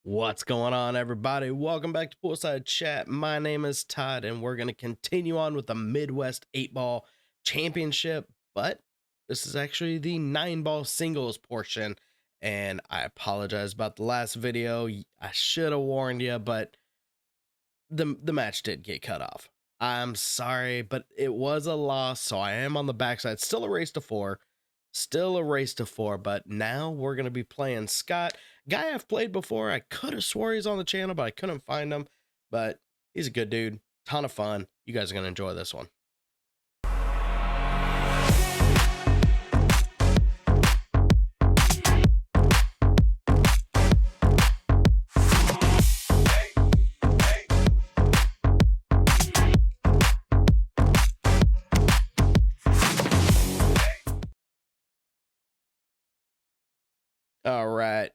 What's going on, everybody? Welcome back to Poolside Chat. My name is Todd, and we're going to continue on with the Midwest 8-Ball Championship, but this is actually the 9-ball singles portion, and I apologize about the last video. I should have warned you, but the match did get cut off. I'm sorry, but it was a loss, so I am on the backside. Still a race to 4. Still a race to 4, but now we're going to be playing Scott. Guy I've played before. I could have swore he's on the channel, but I couldn't find him. But he's a good dude. Ton of fun. You guys are going to enjoy this one. All right.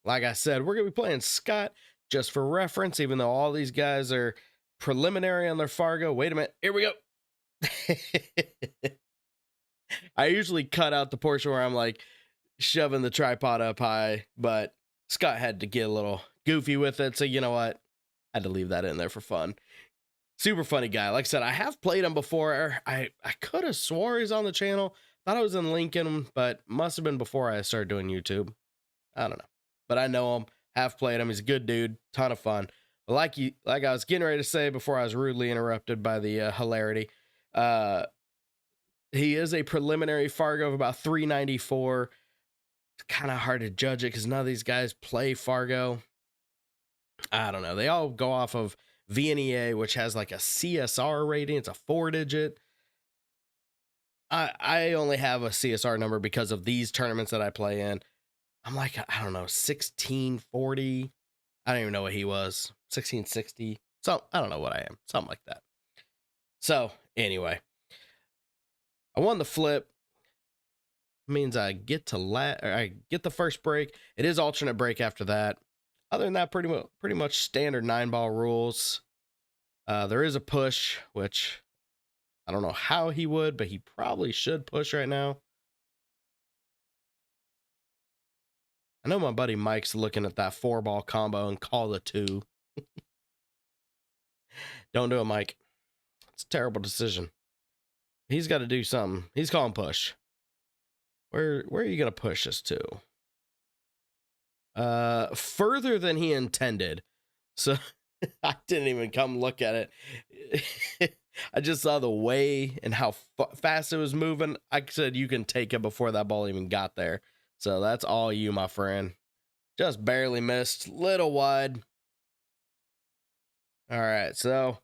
Like I said, we're going to be playing Scott just for reference, even though all these guys are preliminary on their Fargo. Wait a minute. Here we go. I usually cut out the portion where I'm like shoving the tripod up high, but Scott had to get a little goofy with it. So you know what? I had to leave that in there for fun. Super funny guy. Like I said, I have played him before. I could have swore he's on the channel. Thought I was in Lincoln, but must have been before I started doing YouTube. I don't know, but I know him, have played him. He's a good dude, ton of fun. But like I was getting ready to say before I was rudely interrupted by the hilarity, he is a preliminary Fargo of about 394. It's kind of hard to judge it because none of these guys play Fargo. I don't know. They all go off of VNEA, which has like a CSR rating. It's a 4-digit. I only have a CSR number because of these tournaments that I play in. I'm like, I don't know, 1640. I don't even know what he was. 1660. So I don't know what I am. Something like that. So anyway, I won the flip. Means I get to I get the first break. It is alternate break after that. Other than that, pretty much standard 9-ball rules. There is a push, which I don't know how he would, but he probably should push right now. I know my buddy Mike's looking at that 4-ball combo and call the 2. Don't do it, Mike. It's a terrible decision. He's got to do something. He's calling push. Where are you going to push us to? Further than he intended. So I didn't even come look at it. I just saw the way and how fast it was moving. I said you can take it before that ball even got there. So that's all you, my friend. Just barely missed. Little wide. All right, so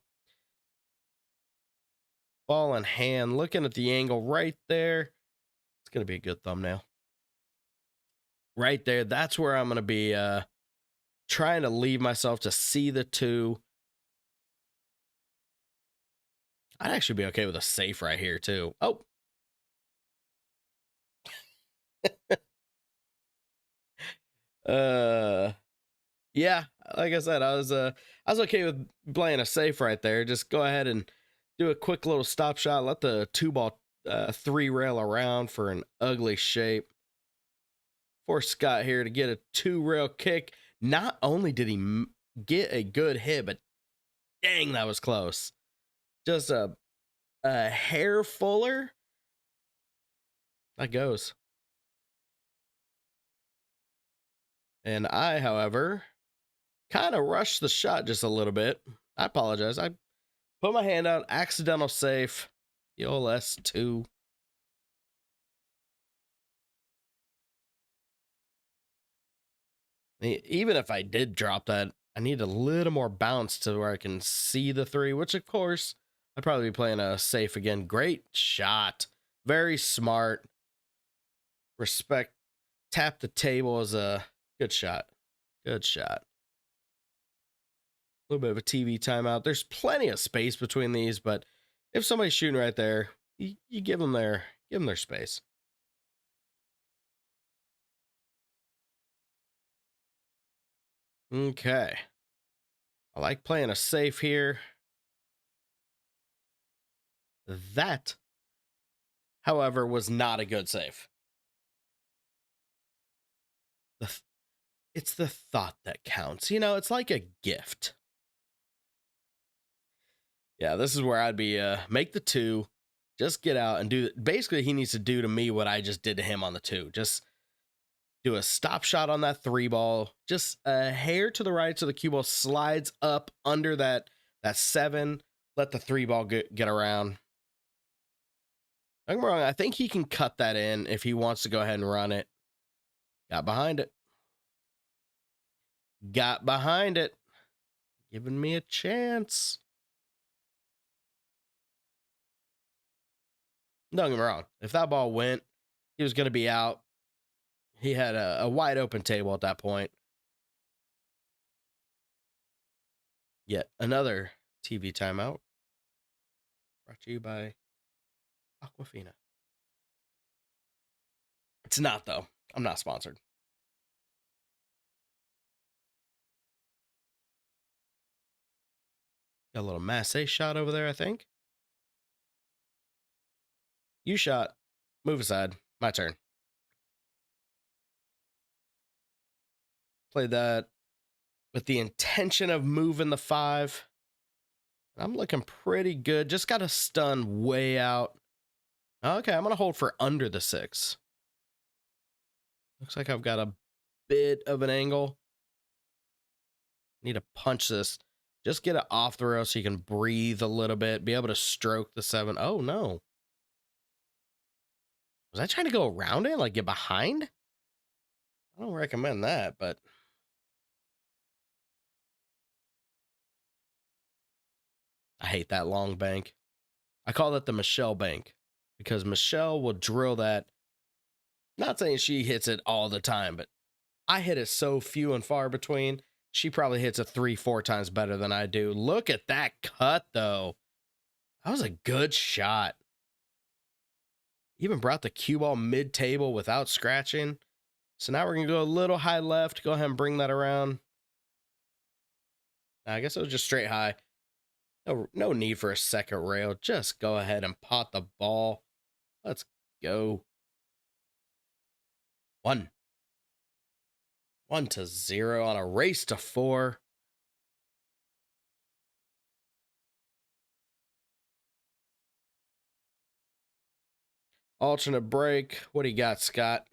ball in hand. Looking at the angle right there. It's going to be a good thumbnail. Right there. That's where I'm going to be trying to leave myself to see the 2. I'd actually be okay with a safe right here, too. Oh. Yeah, like I said, I was okay with playing a safe right there. Just go ahead and do a quick little stop shot. Let the 2-ball 3 rail around for an ugly shape. Force Scott here to get a 2-rail kick. Not only did he get a good hit, but dang, that was close. Just a hair fuller. That goes. And I, however, kind of rushed the shot just a little bit. I apologize. I put my hand out, accidental safe. EOLS 2. Even if I did drop that, I need a little more bounce to where I can see the 3, which of course I'd probably be playing a safe again. Great shot. Very smart. Respect. Tap the table is a good shot. Good shot. A little bit of a TV timeout. There's plenty of space between these, but if somebody's shooting right there, you give them their space. Okay. I like playing a safe here. That, however, was not a good save. It's the thought that counts. You know, it's like a gift. Yeah, this is where I'd be make the two, just get out and do basically he needs to do to me what I just did to him on the two. Just do a stop shot on that three ball, just a hair to the right so the cue ball slides up under that seven, let the three ball get around. Don't get me wrong, I think he can cut that in if he wants to go ahead and run it. Got behind it. Got behind it. Giving me a chance. Don't get me wrong. If that ball went, he was going to be out. He had a wide open table at that point. Yet another TV timeout. Brought to you by Aquafina. It's not, though. I'm not sponsored. Got a little Massey shot over there, I think. You shot. Move aside. My turn. Played that with the intention of moving the five. I'm looking pretty good. Just got a stun way out. Okay, I'm going to hold for under the six. Looks like I've got a bit of an angle. Need to punch this. Just get it off the rail so you can breathe a little bit. Be able to stroke the seven. Oh, no. Was I trying to go around it? Like get behind? I don't recommend that, but... I hate that long bank. I call it the Michelle bank because Michelle will drill that. Not saying she hits it all the time, but I hit it so few and far between. She probably hits it 3-4 times better than I do. Look at that cut, though. That was a good shot. Even brought the cue ball mid-table without scratching. So now we're going to go a little high left. Go ahead and bring that around. I guess it was just straight high. No need for a second rail. Just go ahead and pot the ball. Let's go. 1-0 on a race to 4. Alternate break. What do you got, Scott?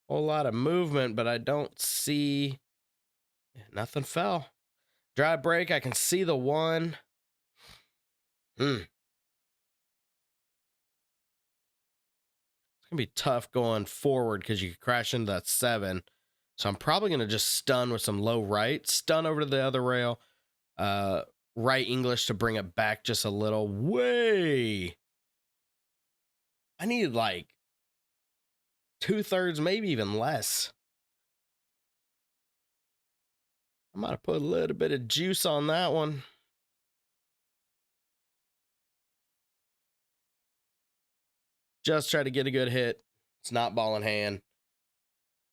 Whole lot of movement, but I don't see nothing fell. Dry break. I can see the 1. It's gonna be tough going forward because you could crash into that 7. So I'm probably gonna just stun with some low right, stun over to the other rail, right English to bring it back just a little. Way. I need like 2/3, maybe even less. I might have put a little bit of juice on that one. Just try to get a good hit. It's not ball in hand.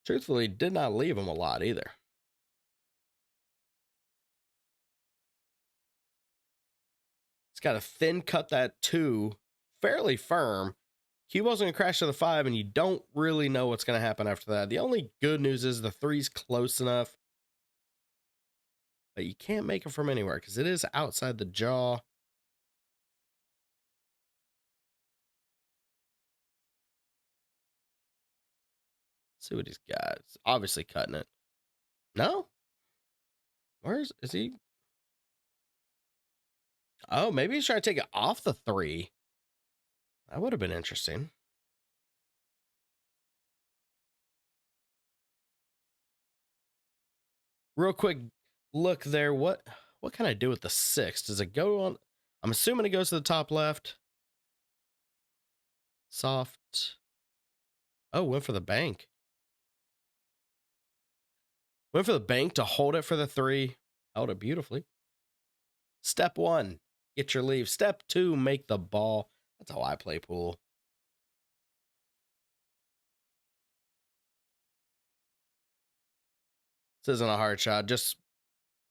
Truthfully, did not leave him a lot either. It's got a thin cut that 2, fairly firm. Cue ball's going to crash to the 5, and you don't really know what's going to happen after that. The only good news is the 3's close enough, but you can't make it from anywhere because it is outside the jaw. Let's see what he's got. It's obviously cutting it. No? Is he? Oh, maybe he's trying to take it off the 3. That would have been interesting. Real quick look there. What can I do with the 6? Does it go on? I'm assuming it goes to the top left. Soft. Oh, went for the bank. Went for the bank to hold it for the 3. Held it beautifully. Step 1, get your leave. Step 2, make the ball. That's how I play pool. This isn't a hard shot. Just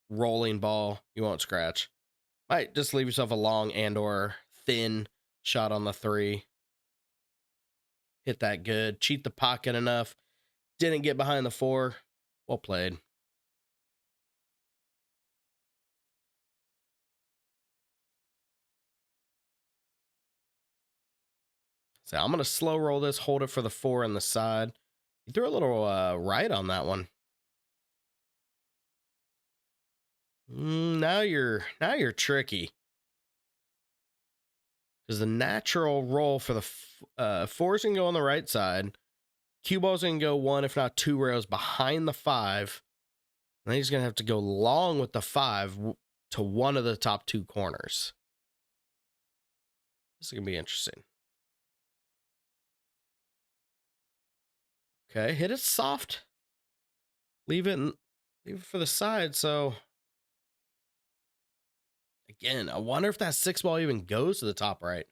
rolling ball. You won't scratch. Might just leave yourself a long and or thin shot on the 3. Hit that good. Cheat the pocket enough. Didn't get behind the 4. Well played. So I'm going to slow roll this, hold it for the 4 on the side. You threw a little right on that one. Now you're tricky. Because the natural roll for the 4's going to go on the right side. Cue ball's going to go 1, if not 2 rails behind the 5. And then he's going to have to go long with the 5 to one of the top 2 corners. This is going to be interesting. Okay, hit it soft. Leave it for the side. So again, I wonder if that 6 ball even goes to the top right.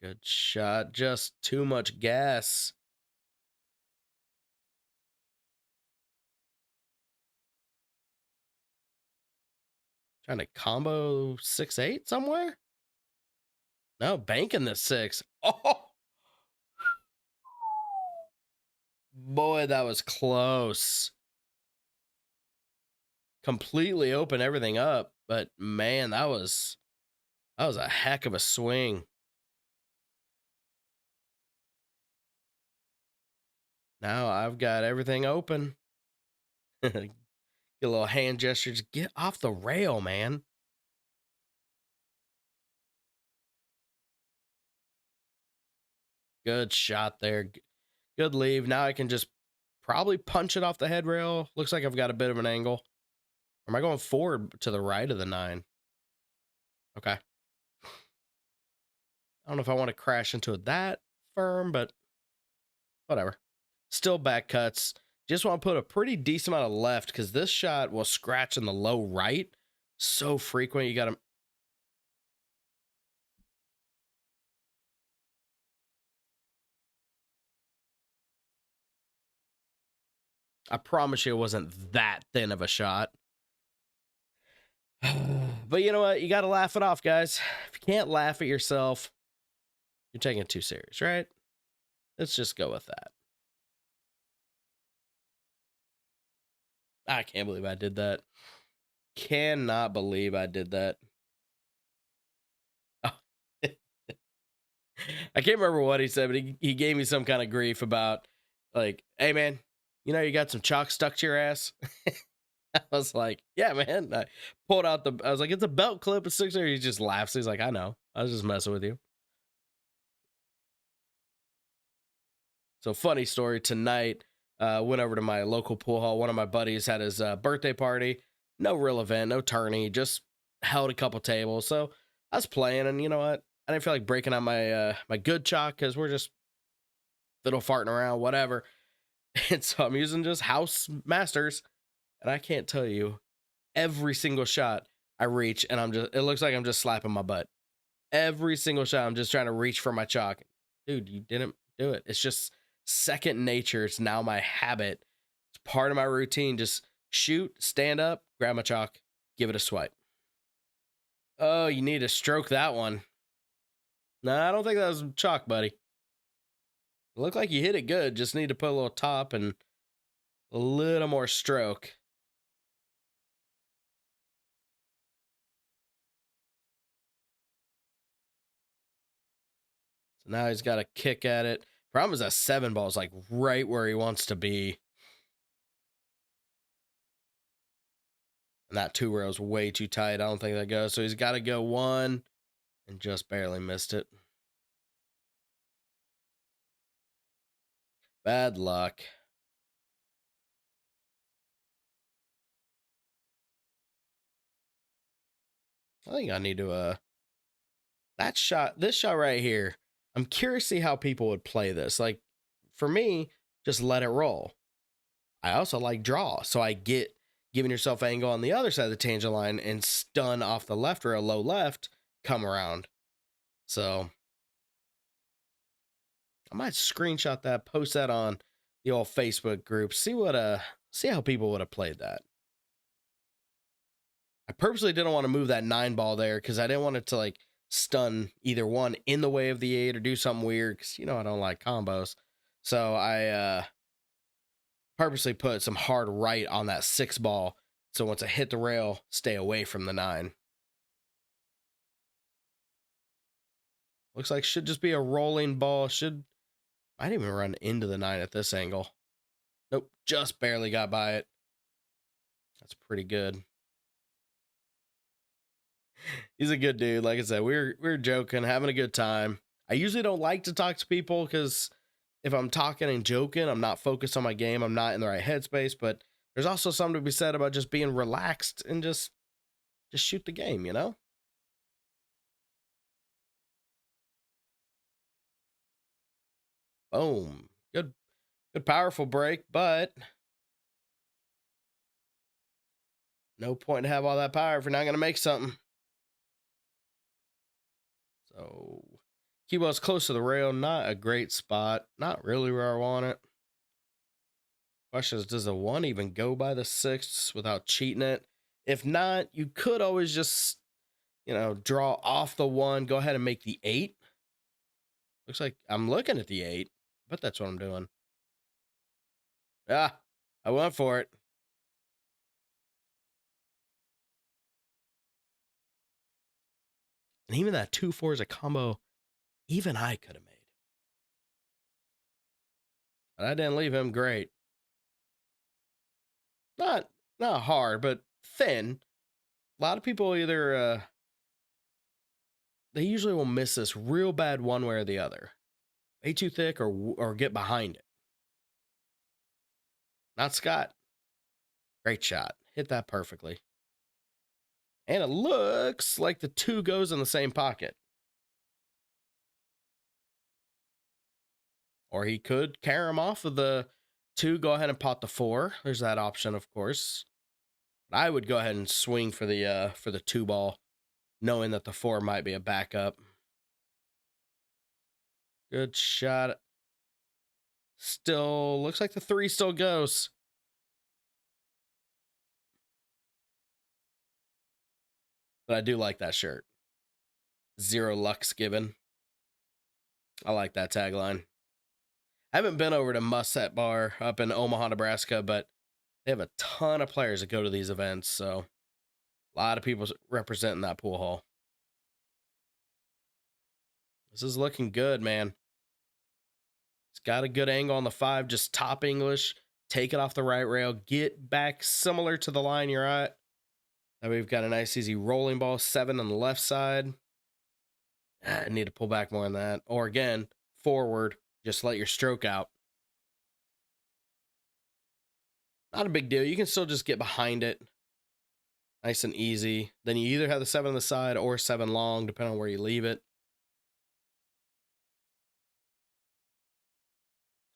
Good shot. Just too much gas. Trying to combo 6-8 somewhere? No, banking the 6. Oh, boy, that was close. Completely open everything up, but man, that was a heck of a swing. Now I've got everything open. Get a little hand gestures. Get off the rail, man. Good shot there. Good leave. Now I can just probably punch it off the head rail. Looks like I've got a bit of an angle. Or am I going forward to the right of the 9? Okay. I don't know if I want to crash into that firm, but whatever. Still back cuts. Just want to put a pretty decent amount of left because this shot will scratch in the low right. So frequent. You got to. I promise you it wasn't that thin of a shot. But you know what? You got to laugh it off, guys. If you can't laugh at yourself, you're taking it too serious, right? Let's just go with that. I can't believe I did that. Cannot believe I did that. Oh. I can't remember what he said, but he gave me some kind of grief about, like, hey, man, you know, you got some chalk stuck to your ass. I was like, yeah, man. I pulled out I was like, it's a belt clip. It's 6 there. He just laughs. He's like, I know. I was just messing with you. So funny story tonight. Went over to my local pool hall. One of my buddies had his birthday party. No real event, no tourney. Just held a couple tables. So I was playing, and you know what? I didn't feel like breaking out my my good chalk because we're just fiddle farting around, whatever. And so I'm using just house masters, and I can't tell you every single shot I reach, and it looks like I'm just slapping my butt. Every single shot, I'm just trying to reach for my chalk. Dude, you didn't do it. It's just second nature. It's now my habit. It's part of my routine. Just shoot, stand up, grab my chalk, give it a swipe. Oh, you need to stroke that one. No, I don't think that was chalk, buddy. It looked like you hit it good. Just need to put a little top and a little more stroke. So now he's got to kick at it. Problem is that 7 ball is like right where he wants to be. And that 2 rail is way too tight. I don't think that goes. So he's got to go 1 and just barely missed it. Bad luck. I think I need to this shot right here. I'm curious to see how people would play this. Like for me, just let it roll. I also like draw, so I get giving yourself angle on the other side of the tangent line and stun off the left or a low left, come around. So I might screenshot that, post that on the old Facebook group, see how people would have played that. I purposely didn't want to move that 9 there because I didn't want it to like stun either one in the way of the 8 or do something weird because I don't like combos. So I purposely put some hard right on that 6 so once I hit the rail, stay away from the 9. Looks like should just be a rolling ball. Might even run into the 9 at this angle. Nope, just barely got by it. That's pretty good. He's a good dude. Like I said, we're joking, having a good time. I usually don't like to talk to people because if I'm talking and joking, I'm not focused on my game. I'm not in the right headspace. But there's also something to be said about just being relaxed and just shoot the game, Boom. Good powerful break, but no point to have all that power if you're not gonna make something. So Keyball's close to the rail, not a great spot. Not really where I want it. Question is, does the 1 even go by the 6 without cheating it? If not, you could always just, draw off the 1, go ahead and make the 8. Looks like I'm looking at the 8, but that's what I'm doing. Ah, I went for it. And even that 2-4 is a combo even I could have made. But I didn't leave him great. Not hard, but thin. A lot of people either they usually will miss this real bad one way or the other. Way too thick or get behind it. Not Scott. Great shot. Hit that perfectly. And it looks like the 2 goes in the same pocket. Or he could carry him off of the 2, go ahead and pot the 4. There's that option, of course. But I would go ahead and swing for the 2 ball, knowing that the 4 might be a backup. Good shot. Still looks like the 3 still goes. But I do like that shirt. 0 lucks given. I like that tagline. I haven't been over to Musset Bar up in Omaha, Nebraska, but they have a ton of players that go to these events, so a lot of people representing that pool hall. This is looking good, man. It's got a good angle on the 5, just top English, take it off the right rail, get back similar to the line you're at. Now we've got a nice easy rolling ball, 7 on the left side. I need to pull back more on that. Or again, forward, just let your stroke out. Not a big deal. You can still just get behind it. Nice and easy. Then you either have the 7 on the side or 7 long, depending on where you leave it.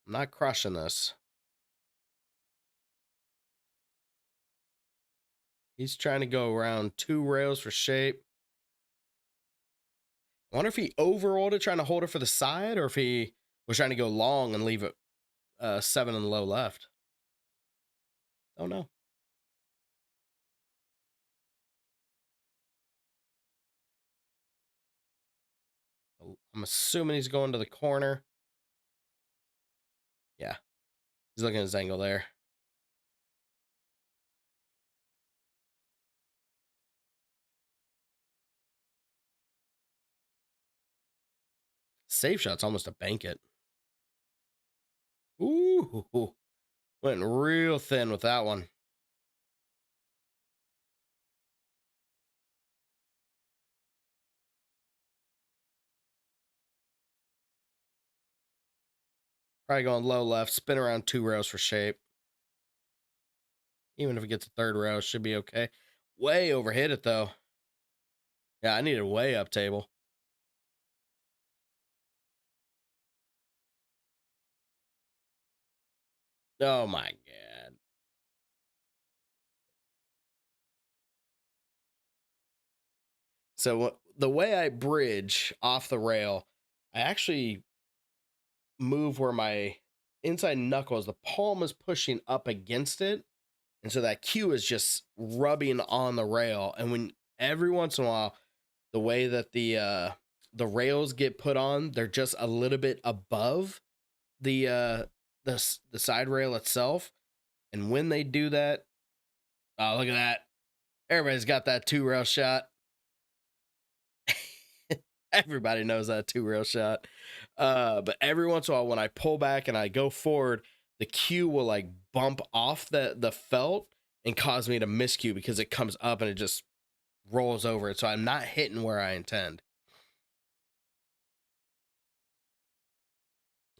I'm not crushing this. He's trying to go around 2 rails for shape. I wonder if he overrolled it trying to hold it for the side or if he was trying to go long and leave it 7 in the low left. Don't know. I'm assuming he's going to the corner. Yeah. He's looking at his angle there. Safe shot's almost a bank it. Ooh. Went real thin with that one. Probably going low left, spin around 2 rails for shape. Even if it gets a 3rd rail, it should be okay. Way overhit it though. Yeah, I needed way up table. Oh my god. So the way I bridge off the rail, I actually move where my inside knuckles, the palm is pushing up against it. And so that cue is just rubbing on the rail. And when every once in a while, the way that the rails get put on, they're just a little bit above the side rail itself. And when they do that, oh, look at that. Everybody's got that 2-rail shot. Everybody knows that 2-rail shot. But every once in a while, when I pull back and I go forward, the cue will like bump off the felt and cause me to miscue because it comes up and it just rolls over it. So I'm not hitting where I intend.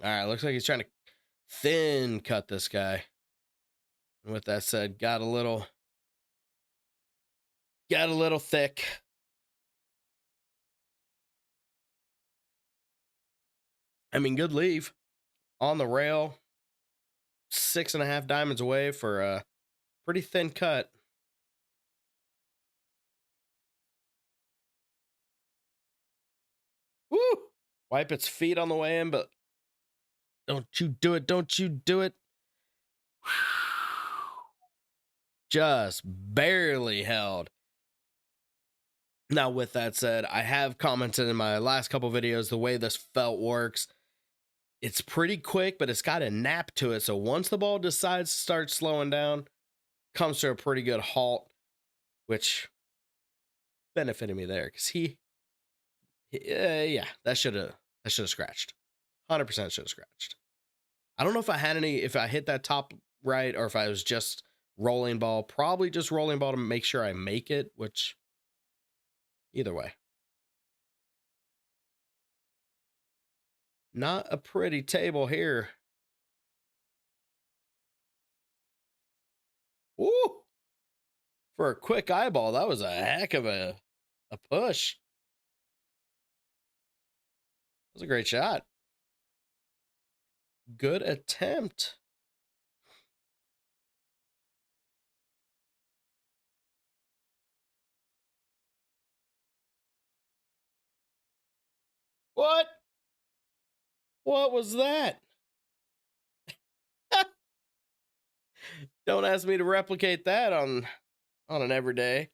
All right, looks like he's trying to thin cut this guy. And with that said, got a little thick. I mean, good leave on the rail, 6.5 diamonds away for a pretty thin cut. Woo! Wipe its feet on the way in, but don't you do it. Don't you do it. Just barely held. Now, with that said, I have commented in my last couple videos the way this felt works. It's pretty quick, but it's got a nap to it. So once the ball decides to start slowing down, comes to a pretty good halt, which benefited me there because yeah, that should have scratched. 100% should have scratched. I don't know if I hit that top right or if I was just rolling ball. Probably just rolling ball to make sure I make it, which either way. Not a pretty table here. Woo! For a quick eyeball, that was a heck of a push. That was a great shot. Good attempt. What? What was that? Don't ask me to replicate that on an everyday,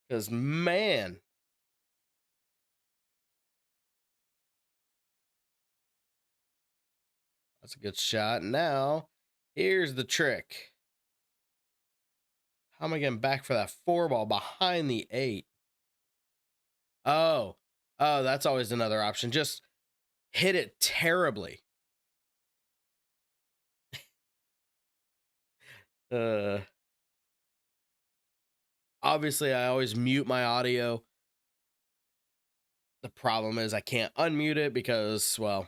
because man, that's a good shot. Now, here's the trick. How am I getting back for that 4 ball behind the 8? Oh, that's always another option. Just hit it terribly. Obviously, I always mute my audio. The problem is I can't unmute it because, well,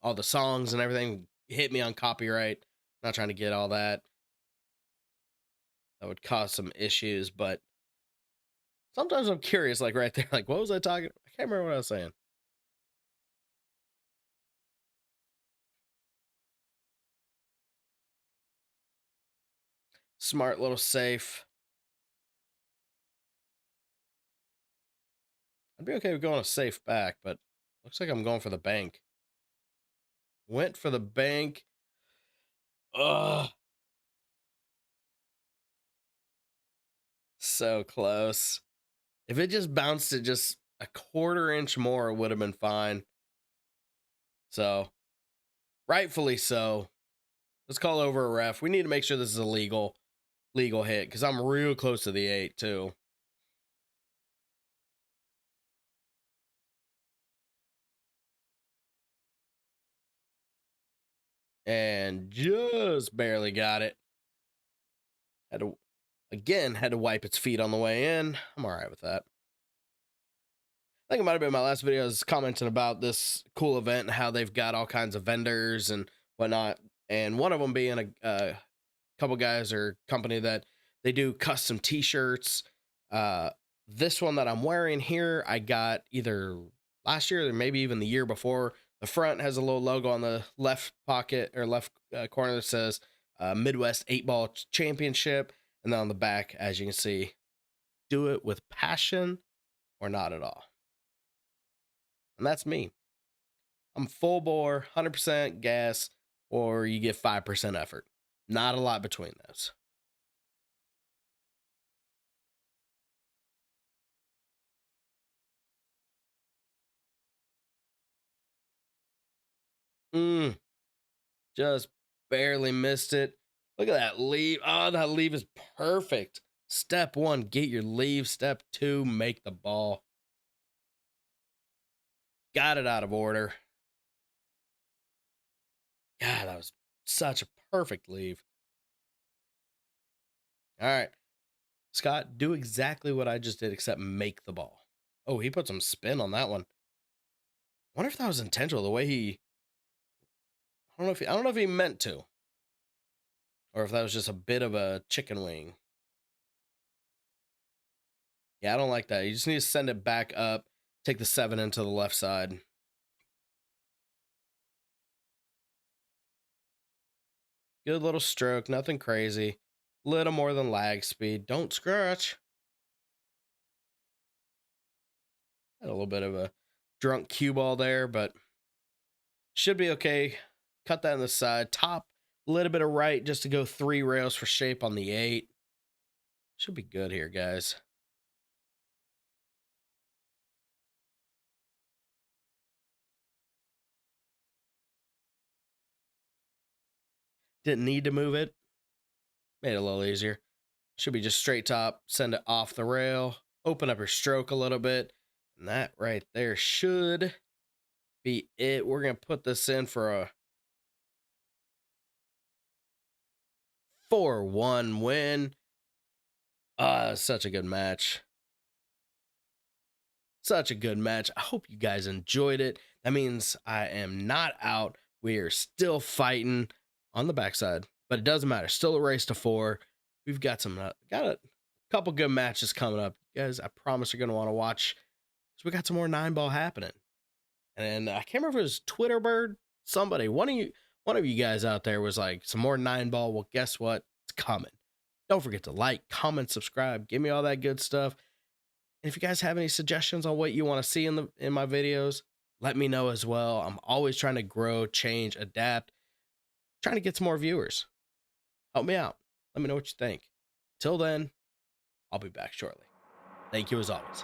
all the songs and everything hit me on copyright. Not trying to get all that. That would cause some issues, but sometimes I'm curious, like right there, like, what was I talking? I can't remember what I was saying. Smart little safe. I'd be okay with going a safe back, but looks like I'm going for the bank. Went for the bank. Ugh. So close. If it just bounced it just a 1/4 inch more, it would have been fine. So, rightfully so. Let's call over a ref. We need to make sure this is a legal hit because I'm real close to the 8 too. And just barely got it. Had to wipe its feet on the way in. I'm all right with that. I think it might have been my last video. I was commenting about this cool event and how they've got all kinds of vendors and whatnot. And one of them being a couple guys or company that they do custom t-shirts. This one that I'm wearing here, I got either last year or maybe even the year before. The front has a little logo on the left pocket or left corner that says Midwest 8-Ball Championship. And then on the back, as you can see, do it with passion or not at all. And that's me. I'm full bore, 100% gas, or you get 5% effort. Not a lot between those. Just barely missed it. Look at that leave. Oh, that leave is perfect. Step one, get your leave. Step two, make the ball. Got it out of order. God, that was such a perfect leave. All right. Scott, do exactly what I just did, except make the ball. Oh, he put some spin on that one. Wonder if that was intentional, the way he I don't know if he meant to. Or if that was just a bit of a chicken wing. Yeah, I don't like that. You just need to send it back up, take the 7 into the left side. Good little stroke, nothing crazy. Little more than lag speed. Don't scratch. Had a little bit of a drunk cue ball there, but should be okay. Cut that in the side. Top, a little bit of right just to go 3 rails for shape on the 8. Should be good here, guys. Didn't need to move it. Made it a little easier. Should be just straight top, send it off the rail, open up your stroke a little bit. And that right there should be it. We're going to put this in for a 4-1 win. Such a good match. Such a good match. I hope you guys enjoyed it. That means I am not out. We are still fighting on the backside, but it doesn't matter. Still a race to 4. We've got got a couple good matches coming up. You guys, I promise you're going to want to watch, because we got some more 9-ball happening. And I can't remember if it was Twitter Bird, somebody, one of you guys out there was like, some more 9-ball. Well, guess what? It's coming. Don't forget to like, comment, subscribe, give me all that good stuff. And if you guys have any suggestions on what you want to see in my videos, let me know as well. I'm always trying to grow, change, adapt, trying to get some more viewers. Help me out. Let me know what you think. Till then, I'll be back shortly. Thank you as always.